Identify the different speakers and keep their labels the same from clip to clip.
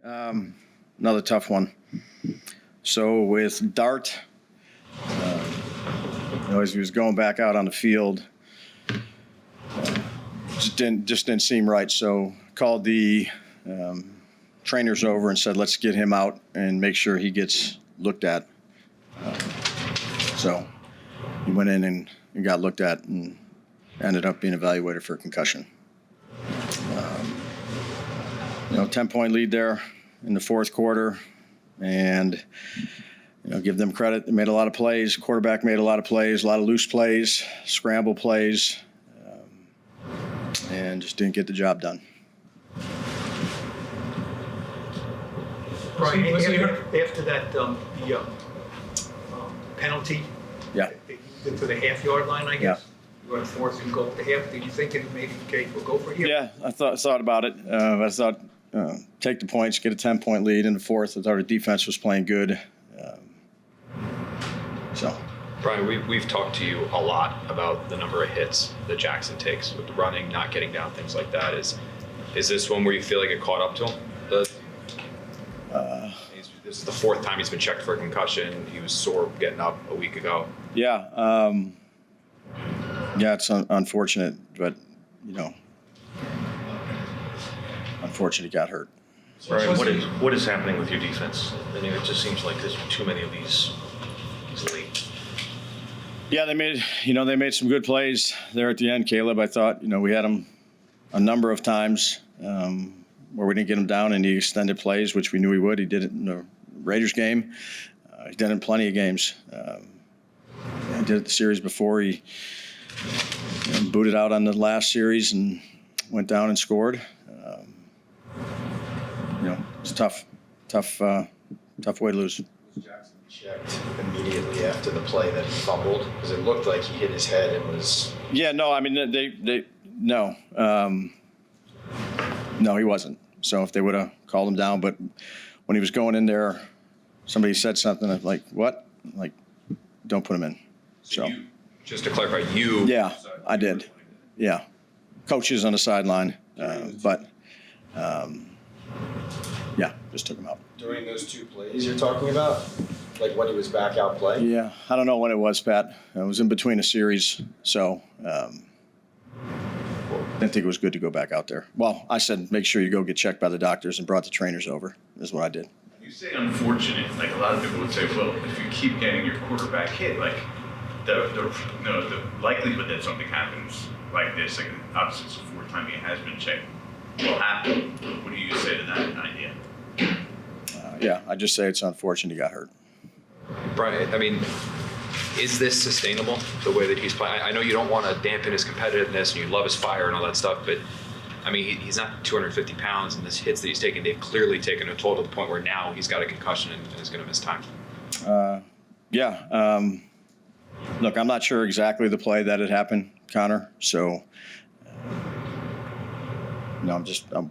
Speaker 1: Another tough one. So with Dart, as he was going back out on the field, just didn't seem right. So called the trainers over and said, let's get him out and make sure he gets looked at. So he went in and got looked at and ended up being evaluated for a concussion. 10-point lead there in the fourth quarter, and give them credit. They made a lot of plays. Quarterback made a lot of plays, a lot of loose plays, scramble plays, and just didn't get the job done.
Speaker 2: Brian, after that penalty,
Speaker 1: Yeah.
Speaker 2: to the half-yard line, I guess.
Speaker 1: Yeah.
Speaker 2: You were forced to go up the half. Did you think it maybe Jake will go for you?
Speaker 1: Yeah, I thought about it. I thought take the points, get a 10-point lead in the fourth. I thought our defense was playing good.
Speaker 3: Brian, we've talked to you a lot about the number of hits that Jackson takes with the running, not getting down, things like that. Is this one where you feel like it caught up to him? This is the fourth time he's been checked for a concussion. He was sore getting up a week ago.
Speaker 1: Yeah. It's unfortunate, but, unfortunately got hurt.
Speaker 4: Brian, what is happening with your defense? I mean, it just seems like there's too many of these late.
Speaker 1: Yeah, they made some good plays there at the end, Caleb. I thought, we had them a number of times where we didn't get him down in the extended plays, which we knew he would. He did it in the Raiders game. He did it in plenty of games. He did it the series before. He booted out on the last series and went down and scored. It's tough way to lose.
Speaker 5: Jackson checked immediately after the play that he fumbled because it looked like he hit his head and was.
Speaker 1: Yeah, no, I mean no, no, he wasn't. So if they would have called him down, but when he was going in there, somebody said something like, "What?" Like, don't put him in. So
Speaker 3: just to clarify, you.
Speaker 1: Yeah, I did. Yeah, coaches on the sideline, but. Yeah, just took him out.
Speaker 5: During those two plays you're talking about, like when he was back out playing?
Speaker 1: Yeah, I don't know when it was, Pat. It was in between a series, so I didn't think it was good to go back out there. Well, I said make sure you go get checked by the doctors and brought the trainers over, is what I did.
Speaker 6: You say unfortunate, like a lot of people would say, well, if you keep getting your quarterback hit, like the likelihood that something happens like this, like obviously it's the fourth time he has been checked, will happen. What do you say to that idea?
Speaker 1: Yeah, I just say it's unfortunate he got hurt.
Speaker 3: Brian, I mean, is this sustainable, the way that he's playing? I know you don't want to dampen his competitiveness and you love his fire and all that stuff, but, I mean, he's not 250 pounds, and this hits that he's taking, they've clearly taken a toll to the point where now he's got a concussion and is going to miss time.
Speaker 1: Look, I'm not sure exactly the play that had happened, Connor, so I'm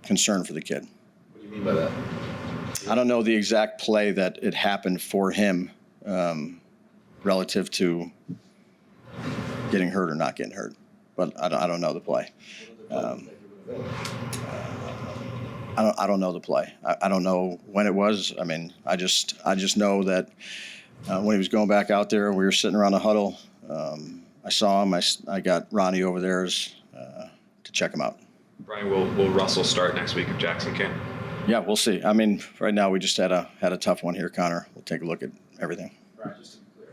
Speaker 1: concerned for the kid.
Speaker 5: What do you mean by that?
Speaker 1: I don't know the exact play that it happened for him relative to getting hurt or not getting hurt, but I don't know the play. I don't know the play. I don't know when it was. I mean, I just know that when he was going back out there, we were sitting around the huddle. I saw him. I got Ronnie over there to check him out.
Speaker 3: Brian, will Russell start next week if Jackson can?
Speaker 1: Yeah, we'll see. I mean, right now we just had a tough one here, Connor. We'll take a look at everything.
Speaker 5: Right, just to be clear.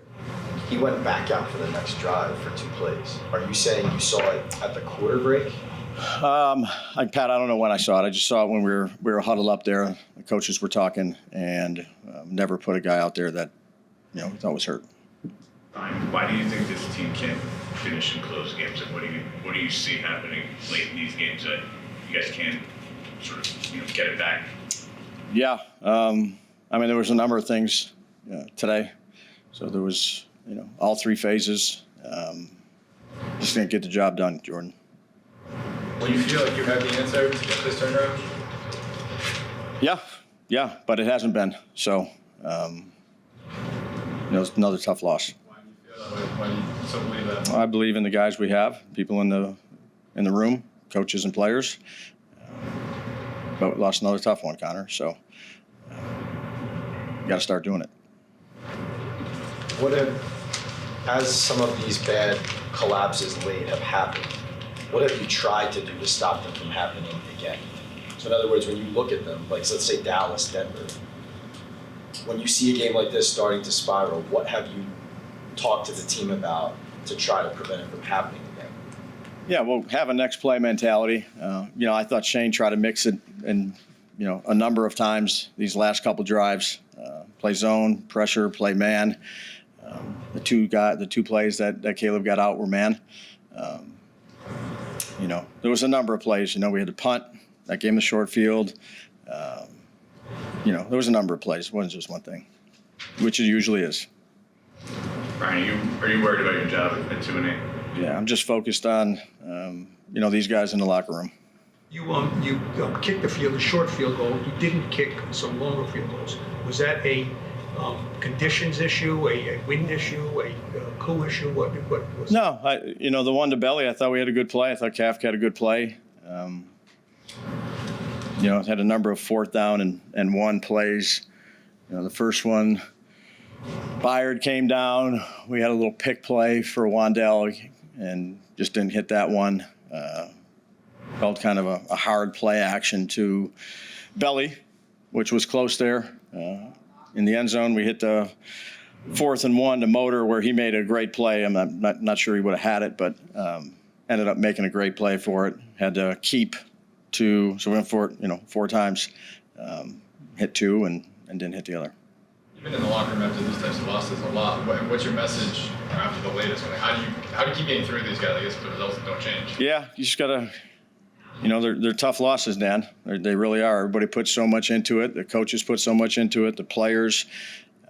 Speaker 5: He went back out for the next drive for two plays. Are you saying you saw it at the quarter break?
Speaker 1: Pat, I don't know when I saw it. I just saw it when we were huddled up there. The coaches were talking, and never put a guy out there that we thought was hurt.
Speaker 6: Brian, why do you think this team can't finish in close games? And what do you see happening late in these games that you guys can't sort of get it back?
Speaker 1: Yeah, I mean there was a number of things today. So there was all three phases. Just didn't get the job done, Jordan.
Speaker 7: Well, you feel like you have the answer to get this turned around?
Speaker 1: Yeah, but it hasn't been. So it's another tough loss.
Speaker 7: Why do you feel that way? Why do you so believe that?
Speaker 1: I believe in the guys we have, people in the room, coaches and players. but lost another tough one, Connor. So got to start doing it.
Speaker 5: What have, as some of these bad collapses late have happened, what have you tried to do to stop them from happening again? So in other words, when you look at them, like let's say Dallas, Denver, when you see a game like this starting to spiral, what have you talked to the team about to try to prevent it from happening again?
Speaker 1: Yeah, we'll have a next play mentality. I thought Shane tried to mix it and, a number of times these last couple drives, play zone, pressure, play man. The two plays that Caleb got out were man. There was a number of plays. We had to punt. That gave him the short field. There was a number of plays. It wasn't just one thing, which it usually is.
Speaker 6: Brian, are you worried about your job at 2-8?
Speaker 1: Yeah, I'm just focused on, these guys in the locker room.
Speaker 2: You kicked the short field goal. You didn't kick some longer field goals. Was that a conditions issue, a wind issue, a coup issue? What was?
Speaker 1: No, the one to Belly, I thought we had a good play. I thought Kafka had a good play. Had a number of 4th down and 1 plays. The first one, Byard came down. We had a little pick play for Wandell and just didn't hit that one. Felt kind of a hard play action to Belly, which was close there. In the end zone, we hit the 4th and 1 to Motor where he made a great play. I'm not sure he would have had it, but ended up making a great play for it. Had to keep 2, so we went for it, 4 times, hit 2 and didn't hit the other.
Speaker 7: You've been in the locker room after these types of losses a lot. What's your message after the latest one? How do you keep getting through these guys? I guess the results don't change.
Speaker 1: Yeah, you just gotta. They're tough losses, Dan. They really are. Everybody puts so much into it. The coaches put so much into it. The players,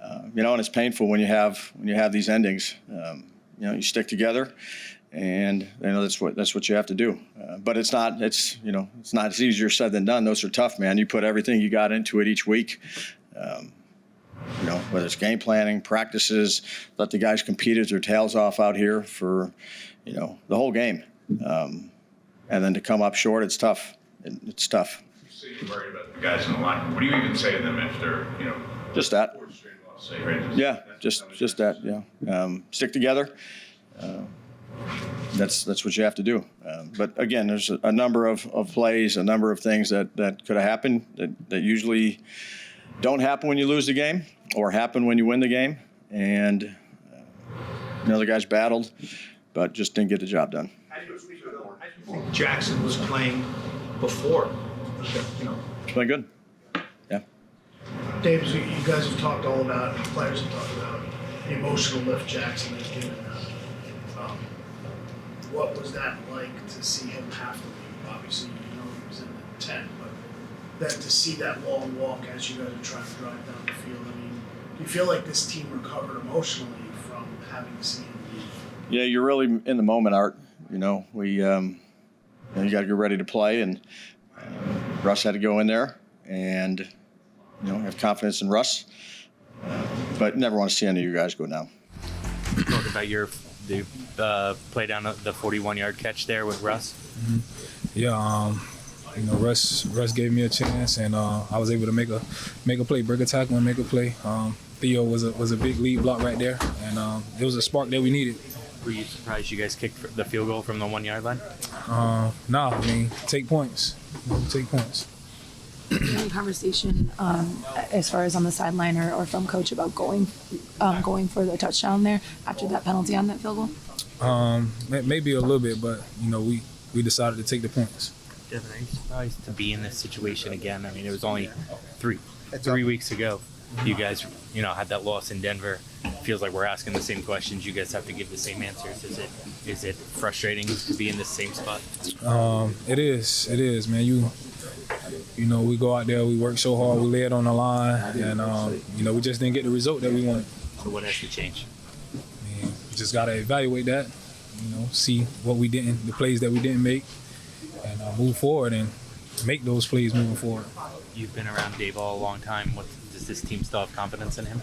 Speaker 1: and it's painful when you have these endings. You stick together, and that's what you have to do. But it's not it's easier said than done. Those are tough, man. You put everything you got into it each week. Whether it's game planning, practices, let the guys compete their tails off out here for, the whole game. And then to come up short, it's tough. It's tough.
Speaker 6: You say you're worried about the guys in the locker room. What do you even say to them after,
Speaker 1: Just that.
Speaker 6: 4 straight losses, right?
Speaker 1: Yeah, just that, yeah. Stick together. That's what you have to do. But again, there's a number of plays, a number of things that could have happened that usually don't happen when you lose the game or happen when you win the game. And the guys battled, but just didn't get the job done.
Speaker 2: How do you think Jackson was playing before?
Speaker 1: Playing good. Yeah.
Speaker 8: Dave, you guys have talked all about, players have talked about the emotional lift Jackson has given. What was that like to see him have to leave? Obviously, he was in the 10, but then to see that long walk as you guys are trying to drive down the field, do you feel like this team recovered emotionally from having seen him leave?
Speaker 1: Yeah, you're really in the moment, Art. We you got to get ready to play, and Russ had to go in there and have confidence in Russ, but never want to see any of you guys go down.
Speaker 9: Talk about the play down the 41-yard catch there with Russ.
Speaker 10: Mm-hmm. Yeah, Russ gave me a chance, and I was able to make a play, break a tackle, and make a play. Theo was a big lead block right there, and it was a spark that we needed.
Speaker 9: Were you surprised you guys kicked the field goal from the 1-yard line?
Speaker 10: No, take points. Take points.
Speaker 11: Any conversation as far as on the sideline or from coach about going for the touchdown there after that penalty on that field goal?
Speaker 10: Maybe a little bit, but we decided to take the points.
Speaker 9: Devin, are you surprised to be in this situation again? I mean, it was only three weeks ago. You guys, had that loss in Denver. Feels like we're asking the same questions. You guys have to give the same answers. Is it frustrating to be in this same spot?
Speaker 10: It is, man. We go out there, we work so hard, we lay it on the line, and we just didn't get the result that we wanted.
Speaker 9: So what has to change?
Speaker 10: We just gotta evaluate that, see what we didn't, the plays that we didn't make, and move forward and make those plays moving forward.
Speaker 9: You've been around Daboll a long time. Does this team still have confidence in him?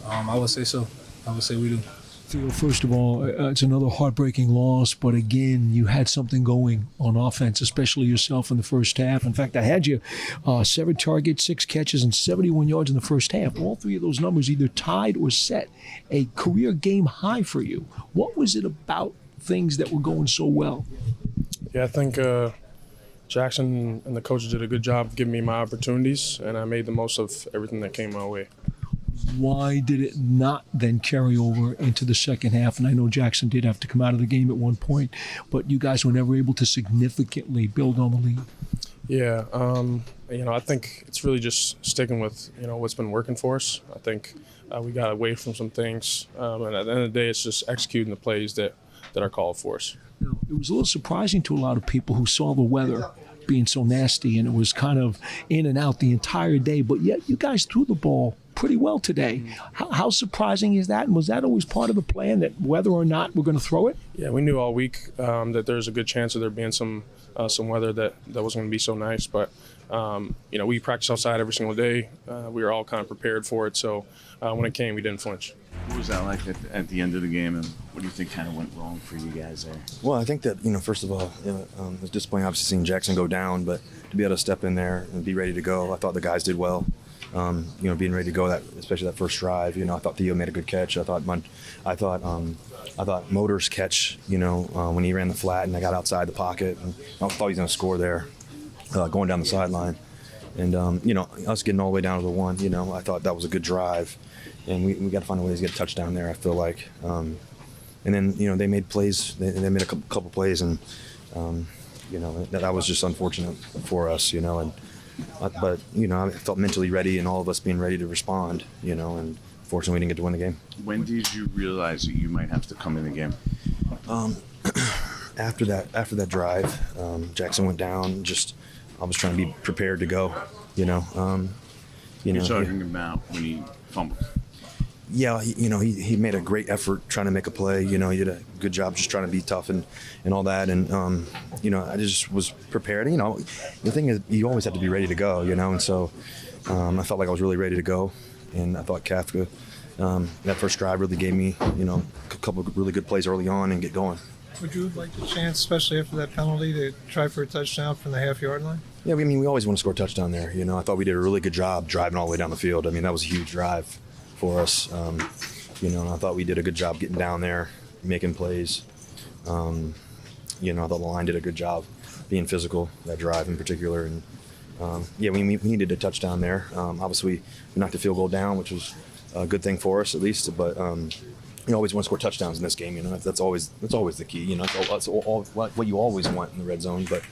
Speaker 10: I would say so. I would say we do.
Speaker 12: Theo, first of all, it's another heartbreaking loss, but again, you had something going on offense, especially yourself in the first half. In fact, I had you 7 targets, 6 catches, and 71 yards in the first half. All 3 of those numbers either tied or set a career game high for you. What was it about things that were going so well?
Speaker 13: Yeah, I think Jackson and the coaches did a good job of giving me my opportunities, and I made the most of everything that came my way.
Speaker 12: Why did it not then carry over into the second half? And I know Jackson did have to come out of the game at one point, but you guys were never able to significantly build on the lead.
Speaker 13: Yeah, I think it's really just sticking with, what's been working for us. I think we got away from some things, and at the end of the day, it's just executing the plays that are called for us.
Speaker 12: It was a little surprising to a lot of people who saw the weather being so nasty, and it was kind of in and out the entire day, but yet you guys threw the ball pretty well today. How surprising is that? And was that always part of the plan, that whether or not we're going to throw it?
Speaker 13: Yeah, we knew all week that there's a good chance of there being some weather that wasn't going to be so nice. But, we practice outside every single day. We were all kind of prepared for it. So when it came, we didn't flinch.
Speaker 14: What was that like at the end of the game, and what do you think kind of went wrong for you guys there?
Speaker 15: Well, I think that, first of all, it was disappointing obviously seeing Jackson go down, but to be able to step in there and be ready to go, I thought the guys did well. Being ready to go, especially that first drive. I thought Theo made a good catch. I thought Motor's catch, when he ran the flat and I got outside the pocket, and I thought he was going to score there, going down the sideline. And, us getting all the way down to the 1, I thought that was a good drive. And we got to find a way to get a touchdown there, I feel like. And then, they made plays. They made a couple plays, and, that was just unfortunate for us, But I felt mentally ready, and all of us being ready to respond, and fortunately we didn't get to win the game.
Speaker 14: When did you realize that you might have to come in the game?
Speaker 15: After that drive, Jackson went down. I was trying to be prepared to go,
Speaker 14: You're talking about when he fumbled.
Speaker 15: Yeah, he made a great effort trying to make a play. He did a good job just trying to be tough and all that. And, I just was prepared. The thing is, you always have to be ready to go, and so I felt like I was really ready to go. And I thought Kafka, that first drive really gave me, a couple of really good plays early on and get going.
Speaker 16: Would you have liked a chance, especially after that penalty, to try for a touchdown from the half-yard line?
Speaker 15: Yeah, we always want to score a touchdown there. I thought we did a really good job driving all the way down the field. That was a huge drive for us. And I thought we did a good job getting down there, making plays. I thought the line did a good job being physical, that drive in particular. And we needed a touchdown there. Obviously, we knocked the field goal down, which was a good thing for us at least. But you always want to score touchdowns in this game. That's always the key. That's all what you always want in the red zone. But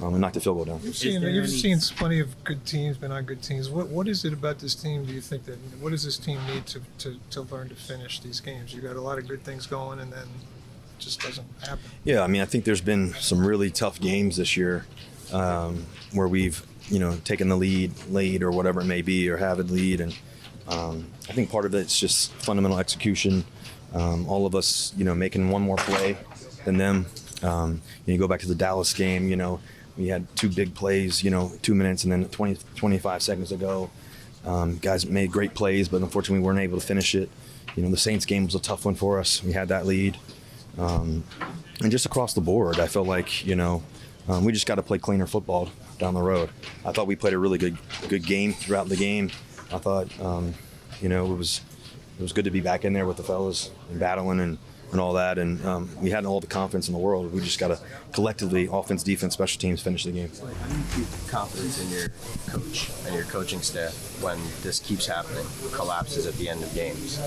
Speaker 15: we knocked the field goal down.
Speaker 16: You've seen plenty of good teams, but not good teams. What is it about this team? Do you think that what does this team need to learn to finish these games? You got a lot of good things going, and then it just doesn't happen.
Speaker 15: Yeah, I think there's been some really tough games this year where we've taken the lead late or whatever it may be, or have a lead, and I think part of it's just fundamental execution. All of us, making one more play than them. You go back to the Dallas game, we had 2 big plays, 2 minutes and then 25 seconds ago. Guys made great plays, but unfortunately we weren't able to finish it. The Saints game was a tough one for us. We had that lead. And just across the board, I felt like, we just got to play cleaner football down the road. I thought we played a really good game throughout the game. I thought, it was good to be back in there with the fellas and battling and all that. And we had all the confidence in the world. We just got to collectively, offense, defense, special teams, finish the game.
Speaker 5: How do you keep confidence in your coach and your coaching staff when this keeps happening, collapses at the end of games?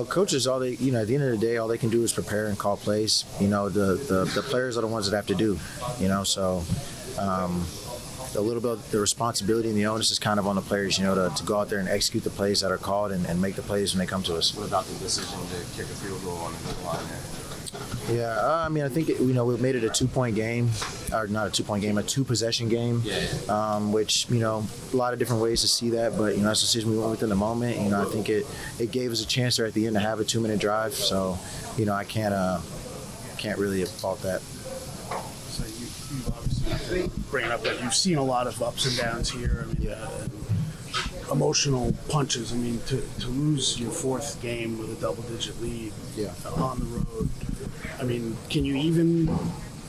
Speaker 17: Coaches, at the end of the day, all they can do is prepare and call plays. The players are the ones that have to do, so a little bit of the responsibility and the onus is kind of on the players, to go out there and execute the plays that are called and make the plays when they come to us.
Speaker 5: What about the decision to kick a field goal on the goal line there?
Speaker 17: Yeah, I think, we made it a 2-point game, or not a 2-point game, a 2-possession game, which, a lot of different ways to see that, but, that's the decision we went with in the moment. I think it gave us a chance there at the end to have a 2-minute drive, so, I can't really fault that.
Speaker 8: So you've obviously bringing up that you've seen a lot of ups and downs here. emotional punches. I mean, to lose your fourth game with a double-digit lead on the road. I mean, can you even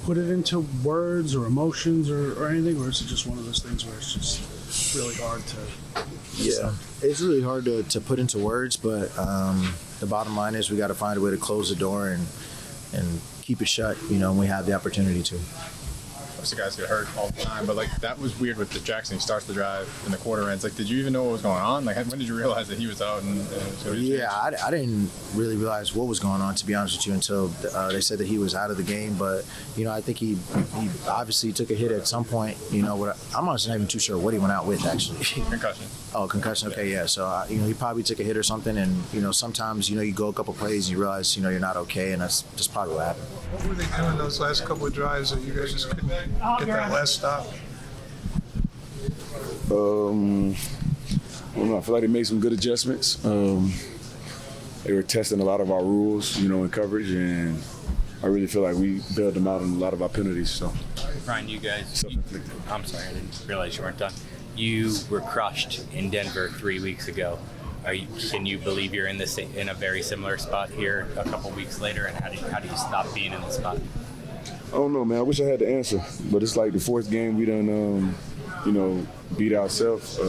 Speaker 8: put it into words or emotions or anything, or is it just one of those things where it's just really hard to?
Speaker 17: Yeah, it's really hard to put into words, but the bottom line is we got to find a way to close the door and keep it shut. You know, when we have the opportunity to.
Speaker 7: Most of the guys get hurt all the time, but like that was weird with the Jackson. He starts the drive in the quarter ends. Like, did you even know what was going on? Like, when did you realize that he was out? And it was gonna be
Speaker 17: I didn't really realize what was going on, to be honest with you, until they said that he was out of the game. But you know, I think he obviously took a hit at some point. You know, I'm honestly not even too sure what he went out with actually.
Speaker 7: Concussion.
Speaker 17: Oh, concussion. Okay, yeah. So you know, he probably took a hit or something, and you know, sometimes you go a couple plays and you realize you're not okay, and that's just probably what happened.
Speaker 16: What were they doing those last couple of drives that you guys just couldn't get that last stop?
Speaker 18: I don't know. I feel like they made some good adjustments. They were testing a lot of our rules, in coverage, and I really feel like we bailed them out on a lot of our penalties. So,
Speaker 9: Ryan, you guys, I'm sorry, I didn't realize you weren't done. You were crushed in Denver 3 weeks ago. Can you believe you're in a very similar spot here a couple weeks later, and how do you stop being in the spot?
Speaker 18: I don't know, man. I wish I had the answer, but it's like the fourth game we done, beat ourselves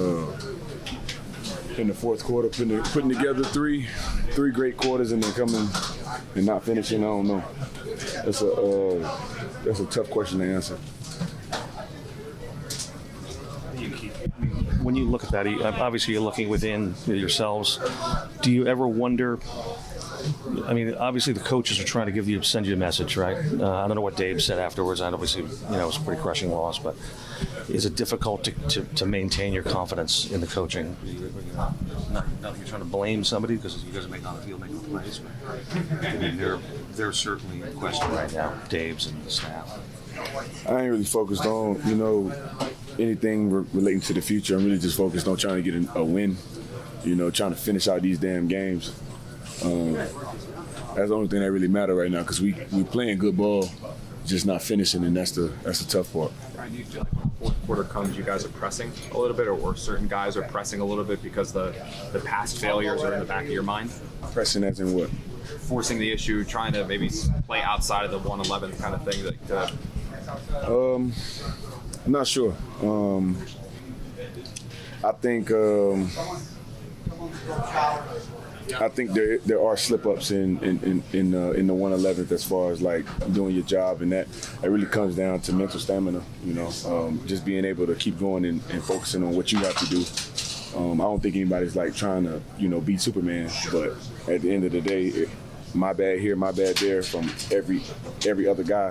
Speaker 18: in the fourth quarter, putting together three great quarters and then coming and not finishing. I don't know. That's a tough question to answer.
Speaker 4: When you look at that, obviously you're looking within yourselves. Do you ever wonder? I mean, obviously the coaches are trying to send you a message, right? I don't know what Dave said afterwards. Obviously, it was a pretty crushing loss, but is it difficult to maintain your confidence in the coaching? Not that you're trying to blame somebody because you guys are making on the field, making plays, but I mean, they're certainly in question right now, Dave's and the staff.
Speaker 18: I ain't really focused on, anything relating to the future. I'm really just focused on trying to get a win, trying to finish out these damn games. That's the only thing that really matters right now because we playing good ball, just not finishing, and that's the tough part.
Speaker 3: Ryan, do you feel like when the fourth quarter comes, you guys are pressing a little bit, or certain guys are pressing a little bit because the past failures are in the back of your mind?
Speaker 18: Pressing as in what?
Speaker 3: Forcing the issue, trying to maybe play outside of the 111 kind of thing.
Speaker 18: I'm not sure. I think there are slip-ups in the 111th as far as like doing your job, and that really comes down to mental stamina. Just being able to keep going and focusing on what you have to do. I don't think anybody's like trying to beat Superman, but at the end of the day, my bad here, my bad there from every other guy,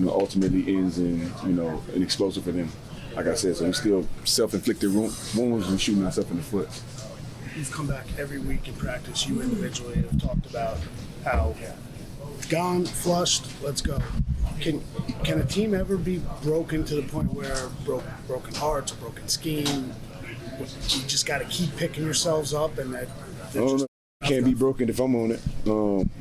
Speaker 18: ultimately ends in an explosive for them. Like I said, so we still self-inflicted wounds and shooting ourselves in the foot.
Speaker 8: You've come back every week in practice. You individually have talked about how gone, flushed, let's go. Can a team ever be broken to the point where broken hearts, a broken scheme? You just got to keep picking yourselves up, and that.
Speaker 18: Can't be broken if I'm on it.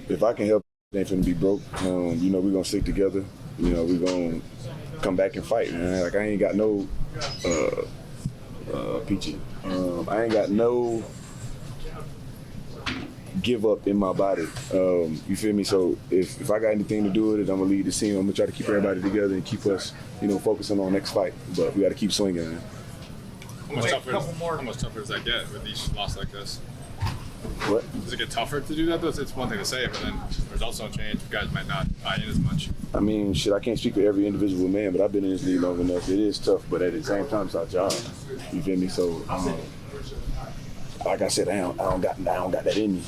Speaker 18: If I can help, it ain't finna be broke. We're gonna stick together. We're gonna come back and fight, man. Like I ain't got no peachy. I ain't got no give up in my body. You feel me? So if I got anything to do with it, I'm gonna lead the team. I'm gonna try to keep everybody together and keep us, focusing on the next fight. But we got to keep swinging, man.
Speaker 7: How much tougher does that get with each loss like this?
Speaker 18: What?
Speaker 7: Does it get tougher to do that? It's one thing to say, but then results don't change. You guys might not buy in as much.
Speaker 18: I mean, I can't speak for every individual man, but I've been in this league long enough. It is tough, but at the same time, it's our job. You feel me? So, like I said, I don't got that in me.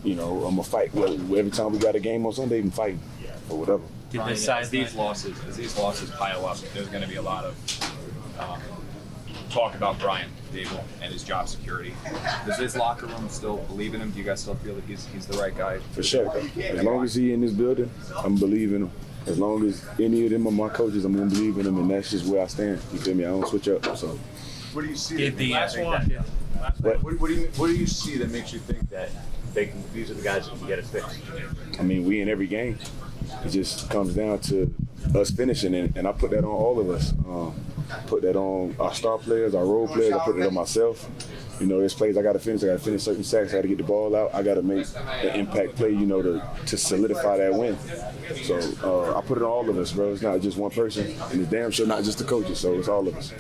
Speaker 18: I'm gonna fight. Every time we got a game on Sunday, I'm fighting or whatever.
Speaker 3: Ryan, as these losses pile up, there's going to be a lot of talk about Brian Daboll and his job security. Does his locker room still believe in him? Do you guys still feel that he's the right guy?
Speaker 18: For sure. As long as he's in this building, I'm believing him. As long as any of them are my coaches, I'm gonna believe in them, and that's just where I stand. You feel me? I don't switch up. So.
Speaker 6: What do you see? What do you see that makes you think that these are the guys that can get it fixed?
Speaker 18: I mean, we in every game. It just comes down to us finishing, and I put that on all of us. put that on our star players, our role players. I put it on myself. You know, there's plays I got to finish. I got to finish certain sacks. I got to get the ball out. I got to make an impact play, you know, to solidify that win. So I put it on all of us, bro. It's not just one person, and it's damn sure not just the coaches. So it's all of us.